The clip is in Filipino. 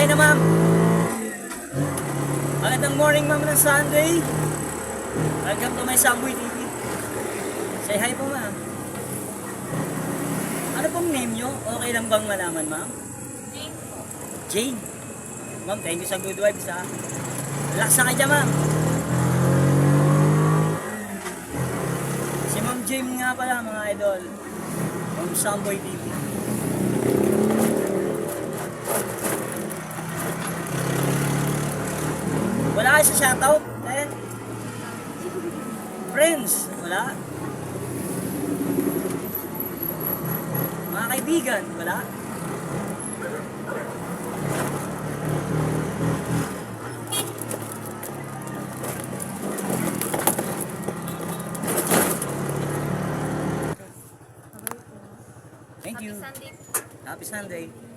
na ma'am. Magandang morning ma'am ng Sunday. Welcome to my Samboy TV. Say hi po ma'am. Ano pong name nyo? Okay lang bang malaman ma'am? Jane po. Jane. Ma'am, thank you sa good vibes ha. Relax na kayo dyan ma'am. Si Ma'am Jane nga pala mga idol. From Samboy TV. Wala kayo sa shoutout? Eh? Friends? Wala? Mga kaibigan? Wala? Thank you. Happy Sunday. Happy Sunday.